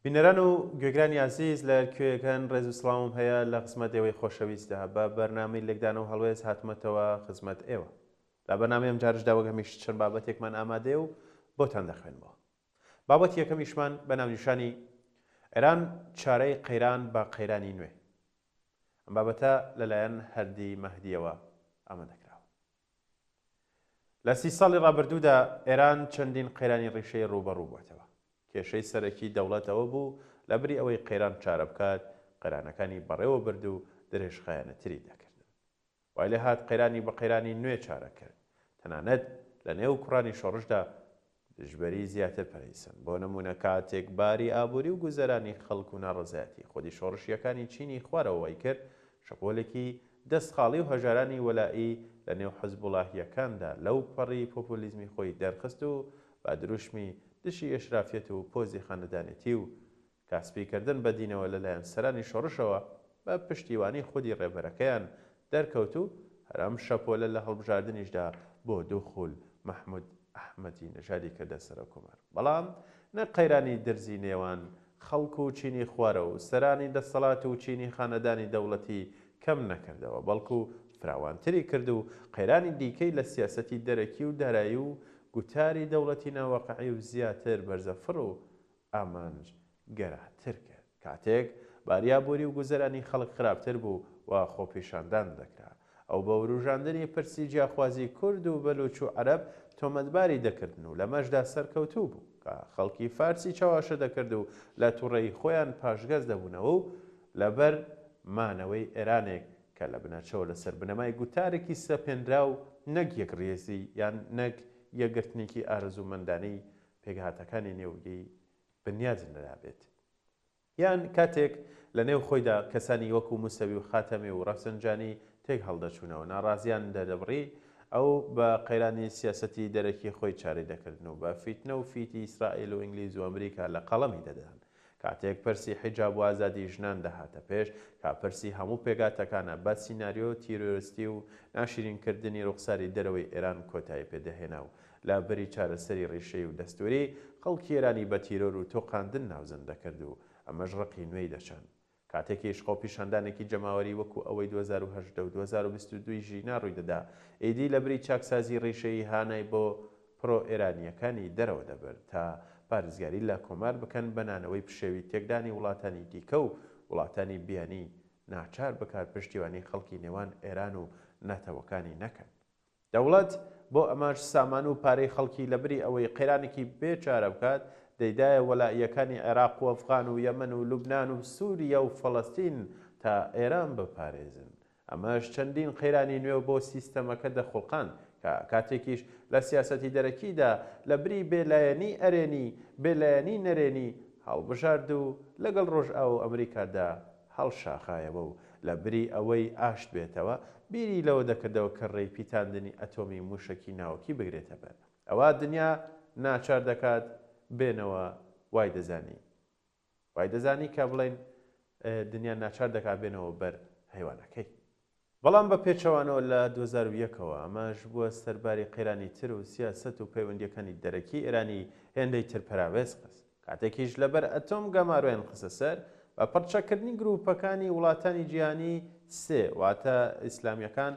بینەران و گوێگرانی عزیز لە کوێەکان ڕێز و سڵاوم هەیە لە قسمەتەوەی خۆشەویستدا بە بەرنامەی لێکدانە و هەڵوێز هاتمەتەوە خزمەت ئێوە لە بەرنامەی ئەم جارشدا وەک هەمیشە چەند بابەتێکمان ئامادەیە و بۆتان دەخوێنمەوە. بابەت یەکەمیشمان بە ناونیشانی ئێران چارەی قەیران بە قەیرانی نوێ. ئەم بابەتە لەلایەن هەردی مەهدیەوە ئامادەکراوە. لە 30 ساڵی ڕابردوودا ئێران چەندین قەیرانی ڕیشەی ڕوبەڕوو بووەتەوە. کێشەی سەرەکی دەوڵەتەوە بوو لەبری ئەوەی قەیران چارە بکات قەیرانەکانی بەڕێوە برد و درێژخایەنەتری دەکردن. وای لێ هات قەیرانی بە قەیرانی نوێ چارە کرد. تەنانەت لە نێو کوڕانی شۆڕشدا دژبەری زیاتر پەرەیسن. بۆ نمونە کاتێک باری ئابووری و گوزەرانی خەڵک و ناڕەزایەتی خۆدی شۆڕشیەکانی چینی خوارەوەی کرد، شەپۆلێکی دەستخاڵی و هەژارانی وەلایی لە نێو حیزبوڵاهیەکاندا لەو پەڕی پۆپولیزمی خۆی دەرخست و با دروشمی دشی ئێشرافیەت و پۆزی خانەدانێتی و کاسپیکردن بە دینەوە لەلایەن سەرانی شۆڕشەوە بە پشتیوانی خودی ڕێبەرەکەیان دەرکەوت و هەرام شەپۆلە لە هەڵبژاردنیشدا بۆ دووخول مەحموود ئەحمەدی نەژادی کردە سەرۆکۆمار. بەڵام نە قەیرانی درزی نێوان خەڵک و چینی خوارە و سەرانی دەسەڵات و چینی خانەدانی دەوڵەتی کەم نەکردەوە، بەڵکو فراوانتری کرد و قەیرانی دیکەی لە سیاسەتی دەرەکی و دارایی و گوتاری دەوڵەتی ناوەقعی و زیاتر بەرزەفڕ و ئامانج گەراتر کرد. کاتێک باریابووری و گوزەرانی خەڵک خراپتر بوو و خۆپیشاندان دەکرا. ئەو بە وروژاندنی پرسی جیاخوازی کورد و بەلوچ و عەرەب تۆمەتباری دەکردن و لە مەشدا سەرکەوتوو بوو کە خەڵکی فارسی چاواشە دەکرد و لە تووڕێی خۆیان پاشگەز دەبوونەوە و لەبەر مانەوەی ئێرانێک کە لە بنەچەوە لەسەر بنەمای گوتارێکی سەپێنرا و نەک یەک ڕێزی یان نەک یەکگرتنێکی ئارەزوومەندانەی پێکهاتەکانی نێوگەی بنیازن لەرابێت. یان کاتێک لە نێو خۆیدا کەسانی وەکو موسەوی و خاتەمی و ڕەفسنجانی تێک هەڵدەچوونەوە ناڕازیان دەدەبڕی ئەو بە قەیرانی سیاسەتی دەرەکی خۆی چارەی دەکردن و بە فیتنە و فیتی ئیسرائیل و ئینگلیز و ئەمریکا لە قەڵەمی دەدەن. کاتێک پرسی حیجاب و ئازادی ژنان دەهاتە پێش، کاپرسی هەموو پێگاتەکانە بە سیناریۆ تیرۆریستی و ناشرینکردنی ڕوخساری دەرەوەی ئێران کۆتایی پێدەهێنا و لە بەری چارەسەری ڕیشەی و دەستوری خەڵکی ئێرانی بە تیرۆر و تۆقاندن ناوزەند دەکرد و ئەمەش ڕقی نوێی دەچەند. کاتێکیش خۆپیشاندانێکی جەماوەری وەکو ئەوەی 2010 و 2022 ژینا ڕووی دەدا، ئیدی لە بری چاکسازی ڕیشەی هانای بۆ پرۆ ئێرانیەکانی دەرەوە دەبرد تا پارێزگاری لە کۆمار بکەن بەنانەوەی پشێوی تێکدانی وڵاتانی دیکە و وڵاتانی بیانی ناچار بکار پشتیوانی خەڵکی نێوان ئێران و ناتەوەکانی نەکەن. دەوڵەت بۆ ئەماش سامان و پارەی خەڵکی لە بری ئەوەی قەیرانێکی بێچارە بکات دەیدایە وەلایەکانی عێراق و ئەفغان و یەمەن و لوبنان و سووریا و فەڵەستین تا ئێران بپارێزن. ئەمەش چەندین قەیرانی نوێ بۆ سیستەمەکە دەخۆڵقان کە کاتێکیش لە سیاسەتی دەرەکیدا لە بری بێلایەنی ئەرێنی بێلایەنی نەرێنی هەڵبژارد و لەگەڵ ڕۆژئاو و ئەمریکادا هەڵشاخایەوە و لە بری ئەوەی ئاشت بێتەوە بیری لەوە دەکردەوە کە ڕێی پیتاندنی ئەتۆمی موشکی ناوەکی بگرێتە بەر. ئەوە دنیا ناچار دەکات بێنەوە وای دەزانی. وای دەزانی کە بڵێن دنیا ناچار دەکات بێنەوە بەر هەیوانەکەی. بەڵام بە پێچەوانەوە لە 2001ەوە ئەمەش بووە سەرباری قەیرانی تر و سیاسەت و پەیوەندیەکانی دەرەکی ئێرانی هێندەی تر پەراوێز قست. کاتێکیش لەبەر ئەتۆم گەماروێن قسە سەر بە پڕچەکردنی گروپەکانی وڵاتانی جیهانی سێ واتە ئیسلامیەکان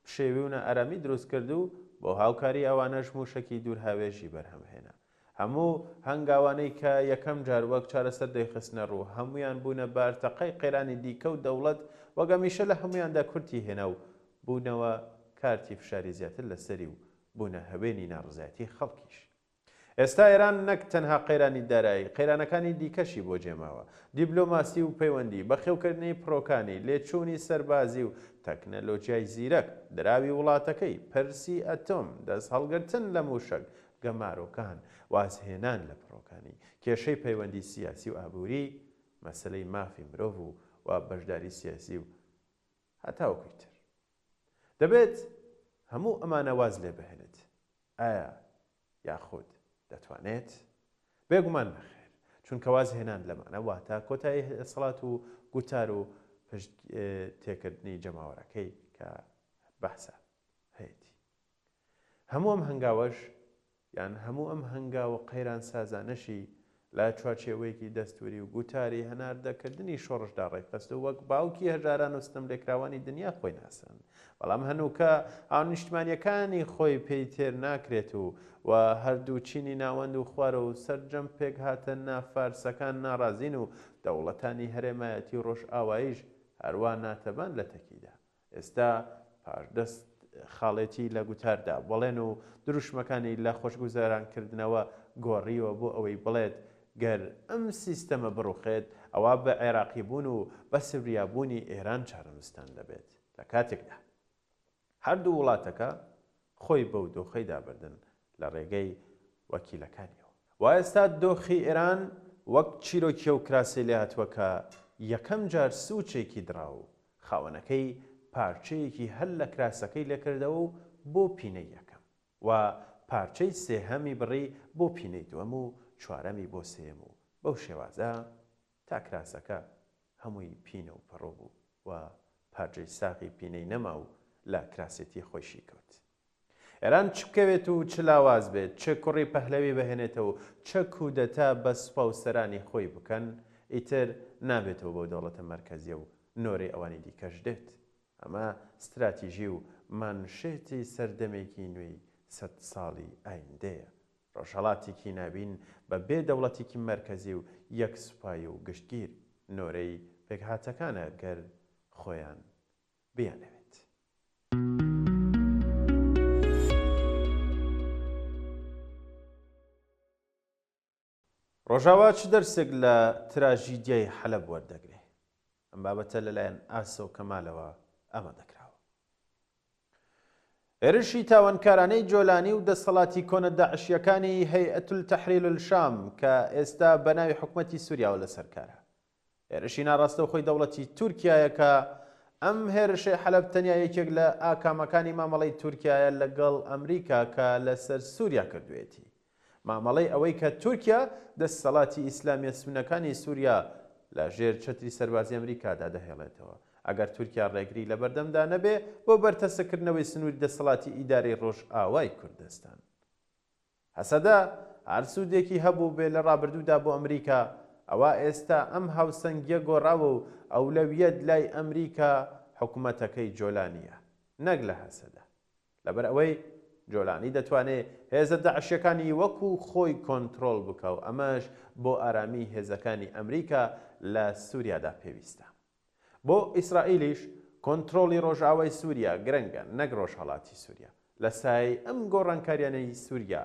پشێویونە ئەرامی دروست کرد و بۆ هاوکاری ئەوانەش موشکی دوور هاوێژی بەرهەمهێنا. هەموو هەنگاوانەی کە یەکەم جار وەک چارەسەر دەیخستنە ڕوو هەمویان بوونە بارتەقەی قەیرانی دیکە و دەوڵەت وەگەمیشە لە هەمویاندا کورتی هێنا و بوونەوە کارتی فشاری زیاتر لەسەری و بوونە هەوێنی ناڕزایەتی خەڵکیش. ئێستا ئێران نەک تەنها قەیرانی دارایی قەیرانەکانی دیکەشی بۆ جێماوە. دیبلۆماسی و پەیوەندی بەخێوکردنی پرۆکانی لێچوونی سەربازی و تەکنەلۆجیای زیرەک دراوی وڵاتەکەی پەرسی ئەتۆم دەست هەڵگرتن لە موشک گەمارۆکان وازهێنان لە پرۆکانی کێشەی پەیوەندی سیاسی و ئابووری مەسلەی مافی مرۆڤ و بەشداری سیاسی و هەتاوەکوی تر. دەبێت هەموو ئەمانە واز لێ بهێنێت. ئایا یاخود دەتوانێت؟ بێگومان نەخێر، چونکە وازهێنان لەمانە واتە کۆتایی دەسەڵات و گوتار و پشت تێکردنی جەماوەرەکەی کە بەحسە هەیەی. هەموو ئەم هەنگاوەش یان هەموو ئەم هەنگاوە قەیران سازانەشی لە چوارچێوەیەکی دەستوری و گوتاری هەناردەکردنی شۆڕشدا ڕێکخست و وەک باوکی هەژاران و ستەملێکراوانی دنیا خۆی ناسن. بەڵام هەنووکە ئاو نیشتمانیەکانی خۆی پێی تێر ناکرێت و هەردوو چینی ناوەند و خوارە و سەرجەم پێک هاتە نافارسەکان ناڕازین و دەوڵەتانی هەرێمایەتی و ڕۆژ ئاواییش هەروە ناتەبان لە تەکیدا. ئێستا پاشدەست خاڵێتی لە گوتاردا بەڵێن و دروشمەکانی لە خۆشگوزارانکردنەوە گۆڕیوە بۆ ئەوەی بڵێت گەر ئەم سیستەمە بڕوخێت ئەوە بە عێراقی بوون و بە سووریابوونی ئێران چارەنووسان دەبێت. لە کاتێکدا هەردوو وڵاتەکە خۆی بەو دۆخەی دابردن لە ڕێگەی وەکیلەکانیەوە. و ئێستا دۆخی ئێران وەک چیرۆکیە و کراسی لێ هاتووە کە یەکەم جار سوچێکی درا و خاوەنەکەی پارچەیەکی هەل لە کراسەکەی لێکردەوە و بۆ پینەی یەکەم و پارچەی سێهەمی بڕی بۆ پینەی دووەم و چوارەمی بۆ سێم و بەو شێوازە تا کراسەکە هەمووی پینە و پەڕۆ بوو و پارچەی ساقی پینەی نەما و لە کراسێتی خۆشی کەوت. ئێران چ بکەوێت و چ لاواز بێت، چه کوڕی پەهلەوی بەهێنێتەوە، چه کودەتا بە سوپا و سەرانی خۆی بکەن، ئیتر نابێتەوە بۆ دەوڵەتە مەرکەزیە و نۆرەی ئەوانی دیکەش دێت. ئەمە ستراتیژی و مانشێتی سەردەمێکی نوێی 100 ساڵی ئایندەیە. ڕۆژهەڵاتێکی نابین بە بێ دەوڵەتێکی مەرکەزی و یەک سوپای و گشتگیر نۆرەی پێکهاتەکانە گەر خۆیان بیانەوێت. ڕۆژاوا چ دەرسێک لە تراژیدیای حەلەب وەردەگرێ؟ ئەم بابەتە لەلایەن ئاسە و کەمالەوە ئەمە دەکراوە. هێرشی تاوانکارانەی جۆلانی و دەسەڵاتی کۆنە داعشیەکانی هەیئەت التەحریل الشام کە ئێستا بە ناوی حکومەتی سووریاوە لەسەرکارە. هێرشی ناڕاستەوخۆی خۆی دەوڵەتی تورکیایە کە ئەم هێرشەی حەلەب تەنیا یەکێک لە ئاکامەکانی مامەڵەی تورکیایە لەگەڵ ئەمریکا کە لەسەر سووریا کردوێتی. مامەڵەی ئەوەی کە تورکیا دەسەڵاتی ئیسلامیە سونەکانی سووریا لە ژێر چەتری سەربازی ئەمریکادا دەهێڵێتەوە. ئەگەر تورکیا ڕێگری لە بەردەمدا نەبێ بۆ بەرتەسەکردنەوەی سنووری دەسەڵاتی ئیداری ڕۆژ ئاوای کوردستان. هەسەدا هەرسوودێکی هەبوو بێ لە ڕابردوودا بۆ ئەمریکا، ئەوە ئێستا ئەم هاوسەنگیە گۆڕاوە و ئەولەویەت لای ئەمریکا حکوومەتەکەی جۆلانیە نەک لە هەسەدا. لەبەر ئەوەی جۆلانی دەتوانێت هێزە داعشیەکانی وەکو خۆی کۆنتڕۆڵ بکە و ئەمەش بۆ ئارامی هێزەکانی ئەمریکا لە سووریادا پێویستە. بۆ ئیسرائیلیش کۆنتڕۆڵی ڕۆژئاوای سووریا گرنگە نەک ڕۆژهەڵاتی سووریا. لە سای ئەم گۆڕانکاریانەی سووریا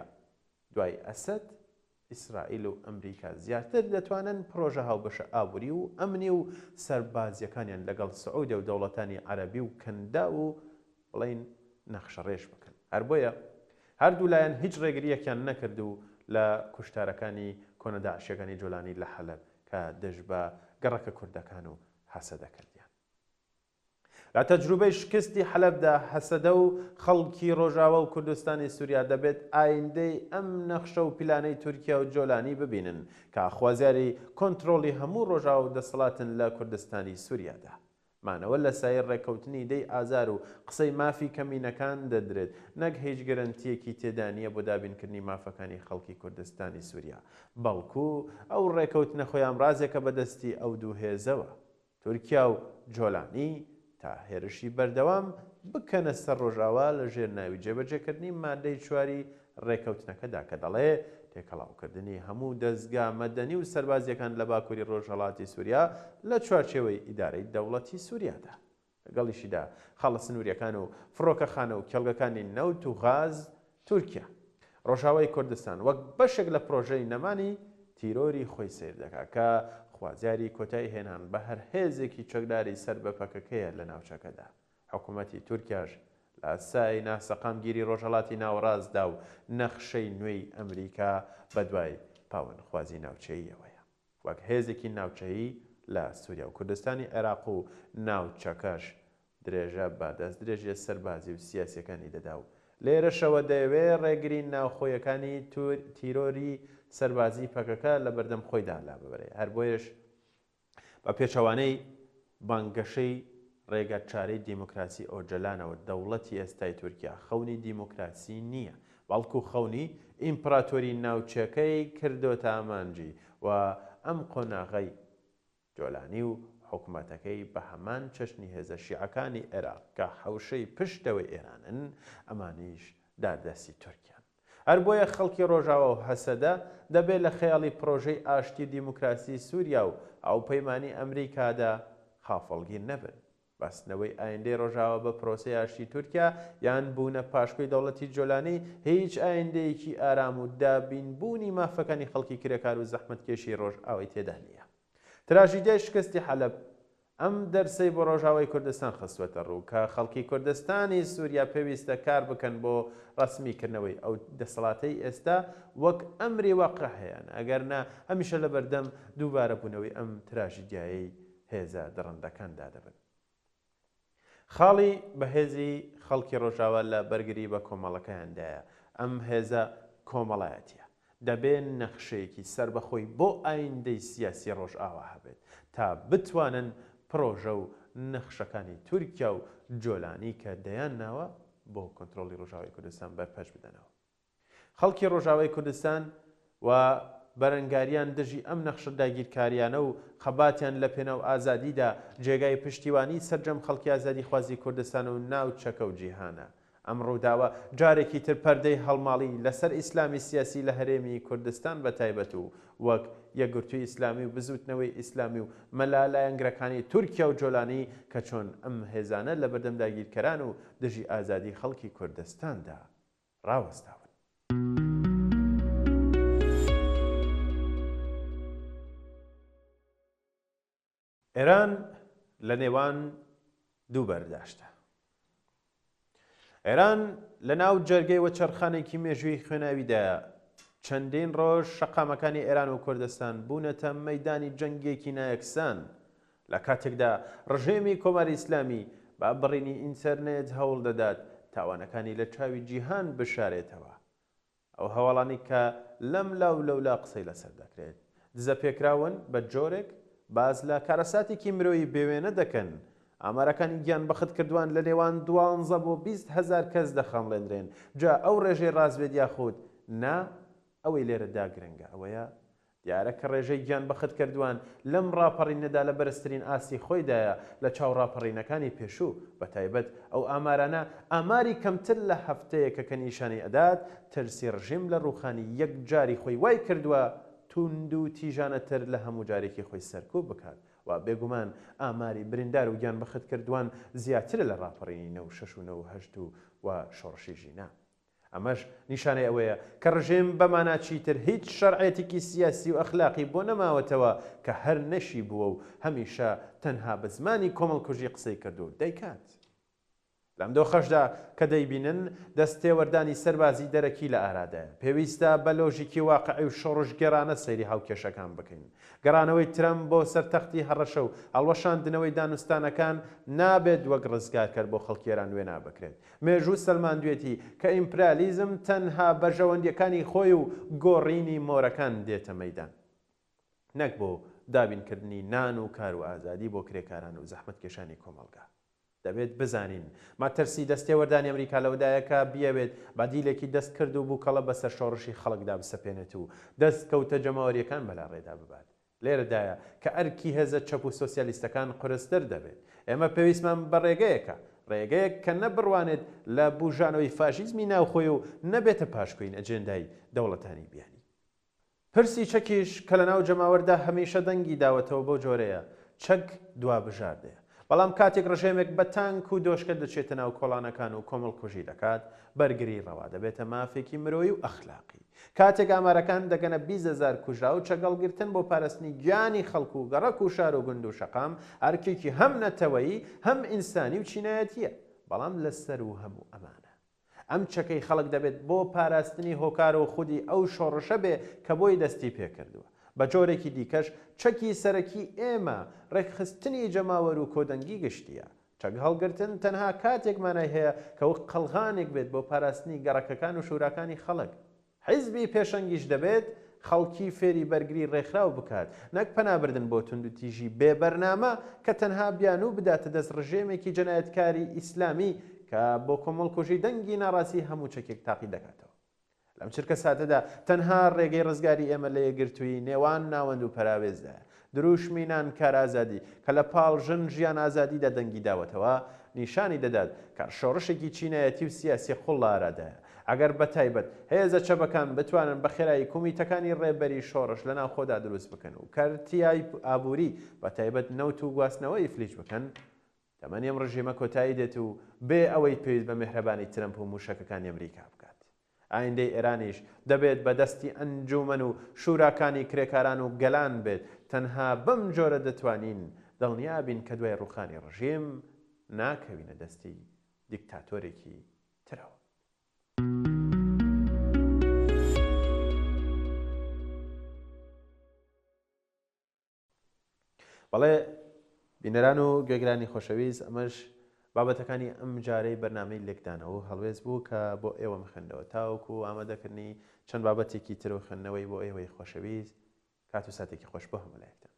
دوای ئەسەد ئیسرائیل و ئەمریکا زیاتر دەتوانن پرۆژە هاوبەشە ئابووری و ئەمنی و سەربازیەکانیان لەگەڵ سعودە و دەوڵەتانی عەرەبی و کەندا و بڵین نەخشەڕێژ بکەن. هەر بۆیە هەردوو لایەن هیچ ڕێگریەکیان نەکرد و لە کوشتارەکانی کۆنە داعشیەکانی جۆلانی لە حەلەب کە دژ بە گەڕەکە کوردەکان و هەسەدەکردیان. لە تەجروبەی شکستی حەلەبدا هەسەدە و خەڵکی ڕۆژاوا و کوردستانی سووریا دەبێت ئایندەی ئەم نەخشە و پیلانەی تورکیا و جۆلانی ببینن کە خوازیاری کۆنتڕۆڵی هەموو ڕۆژاوا و دەسەڵاتن لە کوردستانی سووریادا. مانەوە لە سایر ڕێکەوتنی دەی ئازار و قسەی مافی کەمینەکان دەدرێت نەک هیچ گەرنتیەکی تێدانیە بۆ دابینکردنی مافەکانی خەڵکی کوردستانی سووریا، بەڵکو ئەو ڕێکەوتنە خۆیان ڕازێکە بەدەستی ئەو دوو هێزەوە تورکیا و جۆلانی تا هێرشی بەردەوام بکەنە سەر ڕۆژاوا لە ژێر ناوی جێبەجێکردنی مادەی چواری ڕێکەوتنەکەدا کە دەڵێ تێکەڵاوکردنی هەموو دەستگا مەدەنی و سەربازیەکان لە باکووری ڕۆژهەڵاتی سووریا لە چوارچێوەی ئیدارەی دەوڵەتی سووریادا. لەگەڵیشیدا خاڵە سنووریەکان و فڕۆکەخانە و کێڵگەکانی نەوت و غاز تورکیا ڕۆژاوای کوردستان وەک بەشێک لە پرۆژەی نەمانی تیرۆری خۆی سیر دەکات کە خوازیاری کۆتایی هێنان بە هەر هێزێکی چەکداری سەر بەپەکەکەیە لە ناوچەکەدا. حکوومەتی تورکیاش لە ئاسای ناسەقامگیری ڕۆژهەڵاتی ناوەڕاستدا و نەخشەی نوێی ئەمریکا بەدوای پاوەندخوازی ناوچەییەوەیە. وەک هێزێکی ناوچەیی لە سووریا و کوردستانی عێراق و ناوچەکەش درێژە بە دەست درێژیە سەربازی و سیاسیەکانی دەدا و لێرەشەوە دەیەوێت ڕێگرین ناوخۆیەکانی تیرۆری سەربازی پەکەکە لە بەردەم خۆیدا لا ببرێ. هەر بۆیش بە پێچەوانەی بانگەشەی ڕێگە چارەی دیموکراسی ئۆجەلانەوە دەوڵەتی ئێستای تورکیا خەونی دیموکراسی نییە، بەڵکو خەونی ئیمپراتۆری ناوچەکەی کردۆتە ئامانجی و ئەم قۆناغەی جۆلانی و حکوومەتەکەی بە هەمان چەشنی هێزە شیعەکانی عێراق کە حەوشەی پشتەوەی ئێرانن ئەمانیش دادەستی تورکیان. هەر بۆیە خەڵکی ڕۆژاوە و هەسەدە دەبێت لە خەیاڵی پرۆژەی ئاشتی دیموکراسی سووریا و ئەو پەیمانی ئەمریکادا خافەڵگیر نەبن. بەستنەوەی ئایندەی ڕۆژاوە بە پرۆسەی ئاشتی تورکیا یان بوونە پاشکۆی دەوڵەتی جۆلانی هیچ ئایندەیەکی ئارام و دابینبوونی مافەکانی خەڵکی کرێکار و زەحمەتکێشی ڕۆژئاوای تێدا نییە. تراژیدیای شکستی حەلەب ئەم دەرسەی بۆ ڕۆژاوای کوردستان خستوەتە ڕوو کە خەڵکی کوردستانی سووریا پێویستە کار بکەن بۆ ڕسمیکردنەوەی ئەو دەسەڵاتەی ئێستا وەک ئەمری واقع هەیەن ئەگەرنا هەمیشە لە بەردەم دووبارە بوونەوەی ئەم تراژیدیایی هێزە دڕندەکاندا دەبن. خاڵی بەهێزی خەڵکی ڕۆژاوە لە بەرگری بە کۆمەڵەکەیاندایە ئەم هێزە کۆمەڵایەتیە دەبێن نەخشەیەکی سربەخۆی بۆ ئایندەی سیاسی ڕۆژئاوا هەبێت تا بتوانن پرۆژە و نەخشەکانی تورکیا و جۆلانی کە دەیان ناوە بۆ کۆنتترۆلی ڕۆژاوای کوردستان بەرپەش بدەنەوە. خەڵکی ڕۆژاوای کوردستان و بەرەنگاریان دژی ئەم نەخشە داگیرکاریانە و خەباتیان لە پێناو ئازادیدا جێگای پشتیوانی سەرجەم خەڵکی ئازادی خوازی کوردستان و ناوچەکە و جیهانە. ئەم ڕووداوە جارێکی تر پەردەی هەڵماڵی لەسەر ئیسلامی سیاسی لە هەرێمی کوردستان بە تایبەت و وەک یەکگرتووی ئیسلامی و بزوتنەوەی ئیسلامی و مەلالایەنگرەکانی تورکیا و جۆلانی کە چۆن ئەم هێزانە لە بەردەم داگیرکەران و دژی ئازادی خەڵکی کوردستاندا ڕاوەستاون. ئێران لە نێوان دوو بەرداشتە. ئێران لە ناو جەرگەی وەچەرخانێکی مێژووی خوێناویدایە چەندین ڕۆژ شەقامەکانی ئێران و کوردستان بوونەتە مەیدانی جەنگێکی نایەکسان لە کاتێکدا ڕژێمی کۆماری ئیسلامی با بڕینی ئینتەرنێت هەوڵ دەدات تاوانەکانی لە چاوی جیهان بشارێتەوە. ئەو هەواڵانی کە لەم لاو لەولا قسەی لەسەر دەکرێت دزە پێکراون بە جۆرێک باز لە کارەساتێکی مرۆیی بێوێنە دەکەن. ئامارەکانی گیان بەخت کردوان لە نێوان 12 بۆ 20,000 کەس دەخەمڵێنرێن. جا ئەو ڕێژەی ڕازبێت یاخود نا ئەوەی لێرەدا گرنگە ئەوەیە دیارە کە ڕێژەی گیان بەخت کردوان لەم ڕاپەڕینەدا لە بەرزترین ئاسی خۆیدایە لە چاو ڕاپەڕینەکانی پێشوو بە تایبەت ئەو ئامارانە ئاماری کەمتر لە هەفتەیەکە کە نیشانی ئەدات ترسی ڕژیم لە ڕووخانی یەک جاری خۆی وای کردووە توند و تیژانەتر لە هەموو جارێکی خۆی سەرکوب بکات و بێگومان ئاماری بریندار و گیان بەخت کردوان زیاترە لە ڕاپەڕینی 96 و 98 و شۆڕشی ژینا. ئەمەش نیشانەی ئەوەیە کە ڕژێم بەماناچی تر هیچ شەرعێتێکی سیاسی و ئەخلاقی بۆ نەماوەتەوە کە هەر نەشی بووە و هەمیشە تەنها بە زمانی کۆمەڵکوژی قسەی کردو دەیکات. لەم دۆخەشدا کە دەیبینن دەستێوەردانی سەربازی دەرەکی لە ئارادایە پێویستە بە لۆژیکی واقعی و شۆڕش گێرانە سەیری هاوکێشەکان بکەین. گەڕانەوەی ترەم بۆ سەرتەختی هەڕەشە و هەڵوەشاندنەوەی دانوستانەکان نابێت وەک ڕزگارکەر بۆ خەڵکیێران وێنا بکرێت. مێژوو سەلماندوێتی کە ئیمپریالیزم تەنها بەژەوەندیەکانی خۆی و گۆڕینی مۆرەکان دێتە مەیدان نەک بۆ دابینکردنی نان و کار و ئازادی بۆ کرێکاران و زەحمەتکێشانی کۆمەڵگا. دەبێت بزانین ماترسی دەستێوەردانی ئەمریکا لەودایەکە بیەوێت بەدیلێکی دەست کرد و بووکەڵە بەسەر شۆڕشی خەڵکدا بسەپێنێت و دەست کەوتە جەماوەریەکان بەلا ڕێدا ببات. لێرەدایە کە ئەرکی هێزە چەپ و سۆسیالیستەکان قورستر دەبێت. ئێمە پێویستمان بە ڕێگەیەکە ڕێگەیەک کە نەبڕوانێت لە بوژانەوەی فاشیزمی ناوخۆی و نەبێتە پاشکوین ئەجێندای دەوڵەتانی بیانی. پرسی چەکیش کە لە ناو جەماوەردا هەمیشە دەنگی داوەتەوە بۆ جۆرەیە چەک دوا بژاردەیە. بەڵام کاتێک ڕژێمێک بە تانک و دۆشکە دەچێتە ناو کۆڵانەکان و کۆمەڵکوژی دەکات بەرگری ڕەوا دەبێتە مافێکی مرۆیی و ئەخلاقی. کاتێک ئامارەکان دەگەنە 20,000 کوژرا و چەگەڵگرتن بۆ پاراستنی گیانی خەڵکو و گەڕەک و شار و گوند و شەقام ئەرکێکی هەم نەتەوەیی هەم ئینسانی و چینایەتیە. بەڵام لەسەر و هەموو ئەمانە ئەم چەکەی خەڵک دەبێت بۆ پاراستنی هۆکار و خودی ئەو شۆڕشە بێ کە بۆی دەستی پێکردووە. بە جۆرێکی دیکەش چەکی سەرەکی ئێمە ڕێکخستنی جەماوەر و کۆدەنگی گشتیە. چەک هەڵگرتن تەنها کاتێک مانای هەیە کە وەک قەڵغانێک بێت بۆ پاراستنی گەڕەکەکان و شوراکانی خەڵک. حیزبی پێشەنگیش دەبێت خەڵکی فێری بەرگری ڕێکخراو بکات نەک پەنابردن بۆ تونند و تیژی بێبەرنامە کە تەنها بیان و بداتە دەست ڕژێمێکی جەنایەتکاری ئیسلامی کە بۆ کۆمەڵکوژی دەنگی ناڕاستی هەموو چەکێک تاقی دەکاتەوە. لەم چرکە ساتەدا تەنها ڕێگەی ڕزگاری ئێمە لە یەکگرتووی نێوان ناوەند و پەراوێزدا دروشمینان کار ئازادی کە لە پاڵ ژن ژیان ئازادیدا دەنگی داوەتەوە نیشانی دەدات کە شۆڕشێکی چینایەتی و سیاسی خوڵارادایە ئەگەر بەتایبەت هێزە چەبەکان بتوانن بە خێرایی کومیتەکانی ڕێبەری شۆڕش لە ناو خۆدا دروست بکەن و کارتیای ئابووری بەتایبەت نەوت و گواستنەوەی فلیج بکەن تەمەنی ئەم ڕژیمە کۆتایی دێت و بێ ئەوەی پێویست بە میهرەبانی ترەمپ و موشەکەکانی ئەمریکا بکات. ئایندەی ئێرانیش دەبێت بەدەستی ئەنجومەن و شوراکانی کرێکاران و گەلان بێت تەنها بەم جۆرە دەتوانین دڵنیا بین کە دوای ڕوخانی ڕژیم ناکەوینە دەستی دیکتاتۆرێکی ترەوە. بەڵێ بینەران و گوێگرانی خۆشەویست ئەمەش بابەتەکانی ئەم جارەی بەرنامەی لێکدانەوە هەڵوێز بوو کە بۆ ئێوە مخندەوە تاوەکو ئامادەکردنی چەند بابەتێکی تر و خوێندنەوەی بۆ ئێوەی خۆشەویست کات و ساتێکی خۆش بۆ هەموو لایەکتان.